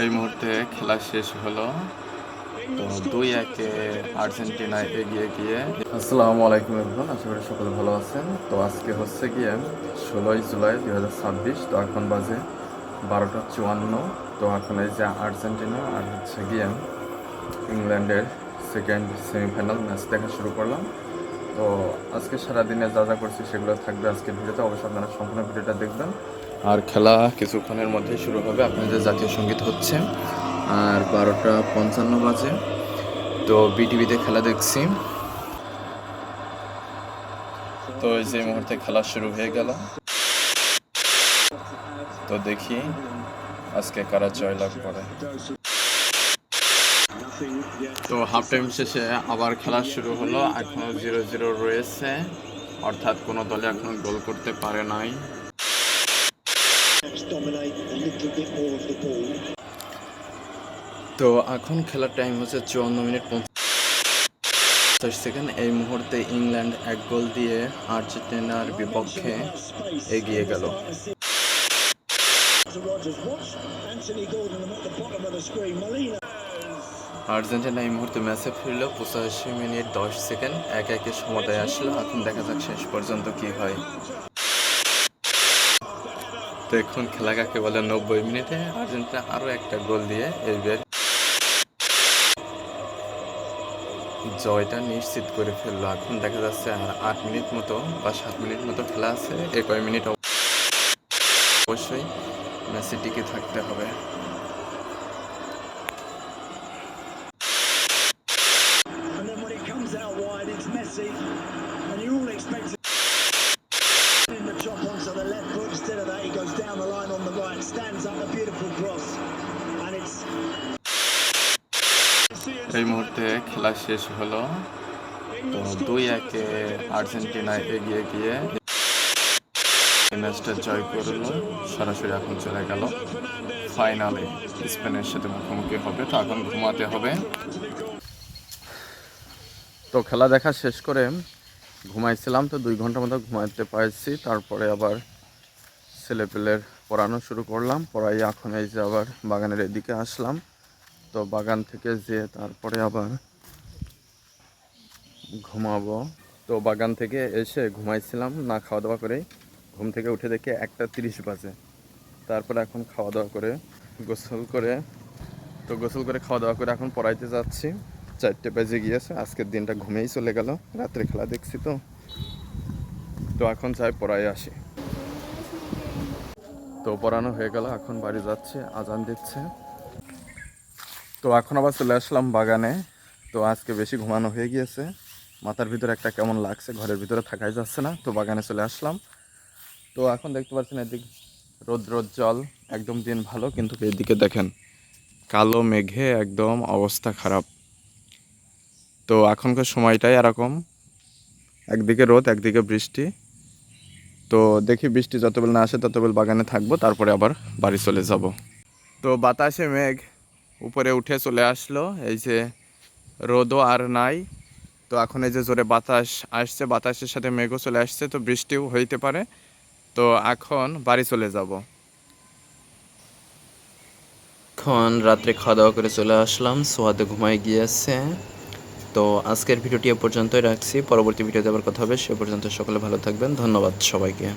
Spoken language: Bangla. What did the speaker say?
এই মুহূর্তে খেলা শেষ হলো। তো 2-1 আর্জেন্টিনায় এগিয়ে গিয়ে। আসসালামু আলাইকুম এভরিওয়ান, আশা করি সকলে ভালো আছেন। তো আজকে হচ্ছে গিয়ে 16ই জুলাই 2026। তো এখন বাজে 12টা 54। তো এখন এই যে আর্জেন্টিনা আর হচ্ছে গিয়ে ইংল্যান্ডের সেকেন্ড সেমিফাইনাল ম্যাচ দেখা শুরু করলাম। তো আজকে সারাদিনে যা যা করছি সেগুলো থাকবে আজকের ভিডিওতে, অবশ্যই আপনারা সম্পূর্ণ ভিডিওটা দেখবেন। আর খেলা কিছুক্ষণের মধ্যেই শুরু হবে। আপনাদের জাতীয় সঙ্গীত হচ্ছে আর 12টা 55 বাজে। তো বিটিভিতে খেলা দেখছি। তো এই যে মুহূর্তে খেলা শুরু হয়ে গেল। তো দেখি আজকে কারা জয়লাভ করে। তো হাফ টাইম শেষে আবার খেলা শুরু হলো। এখনো 0-0 রয়েছে, অর্থাৎ কোনো দলে এখনো গোল করতে পারে নাই। তো এখন খেলার টাইম হচ্ছে 54 মিনিট 50 সেকেন্ড। এই মুহূর্তে ইংল্যান্ড 1 গোল দিয়ে আর্জেন্টিনার বিপক্ষে এগিয়ে গেল। আর্জেন্টিনা এই মুহূর্তে ম্যাচে ফিরল 85 মিনিট 10 সেকেন্ড। 1-1 সমতায় আসলো। এখন দেখা যাক শেষ পর্যন্ত কি হয়। তো এখন খেলা কাকে বলে 90 মিনিটে আর্জেন্টিনা আরও একটা গোল দিয়ে এইবার জয়টা নিশ্চিত করে ফেললো। এখন দেখা যাচ্ছে আর 8 মিনিট মতো বা 7 মিনিট মতো খেলা আছে। এই কয় মিনিট অবশ্যই ম্যাচে টিকে থাকতে হবে। এই মুহূর্তে খেলা শেষ হলো। তো 2-1 আর্জেন্টিনায় এগিয়ে গিয়ে ম্যাচটা জয় করলো। সরাসরি এখন চলে গেল ফাইনালে, স্পেনের সাথে মুখোমুখি হবে। তো এখন ঘুমাতে হবে। তো খেলা দেখা শেষ করে ঘুমাইছিলাম। তো 2 ঘন্টার মতো ঘুমাইতে পারছি। তারপরে আবার ছেলেপেলের পড়ানো শুরু করলাম। পড়াই এখন এই যে আবার বাগানের এদিকে আসলাম। তো বাগান থেকে যে তারপরে আবার ঘুমাবো। তো বাগান থেকে এসে ঘুমাইছিলাম না খাওয়া দাওয়া করে। ঘুম থেকে উঠে দেখে 1টা 30 বাজে। তারপরে এখন খাওয়া দাওয়া করে গোসল করে খাওয়া দাওয়া করে এখন পড়াইতে যাচ্ছি। 4টে বেজে গিয়েছে। আজকের দিনটা ঘুমেই চলে গেল। রাত্রে খেলা দেখছি। তো এখন যাই পড়াই আসি। তো পড়ানো হয়ে গেল, এখন বাড়ি যাচ্ছে, আজান দিচ্ছে। তো এখন আবার চলে আসলাম বাগানে। তো আজকে বেশি ঘুমানো হয়ে গিয়েছে, মাথার ভিতরে একটা কেমন লাগছে, ঘরের ভিতরে থাকাই যাচ্ছে না। তো বাগানে চলে আসলাম। তো এখন দেখতে পাচ্ছেন এদিকে রৌদ্রোজ্জ্বল একদম, দিন ভালো, কিন্তু এদিকে দেখেন কালো মেঘে একদম অবস্থা খারাপ। তো এখনকার সময়টাই এরকম, একদিকে রোদ একদিকে বৃষ্টি। তো দেখি বৃষ্টি যতবেল না আসে ততবেল বাগানে থাকবো, তারপরে আবার বাড়ি চলে যাব। তো বাতাসে মেঘ উপরে উঠে চলে আসলো। এই যে রোদও আর নাই। তো এখন এই যে জোরে বাতাস আসছে, বাতাসের সাথে মেঘও চলে আসছে। তো বৃষ্টিও হইতে পারে। তো এখন বাড়ি চলে যাব। এখন রাত্রে খাওয়া দাওয়া করে চলে আসলাম, সোয়াদে ঘুমাই গিয়েছে। তো আজকের ভিডিওটি এ পর্যন্তই রাখছি। পরবর্তী ভিডিওতে আবার কথা হবে। সে পর্যন্ত সকলে ভালো থাকবেন। ধন্যবাদ সবাইকে।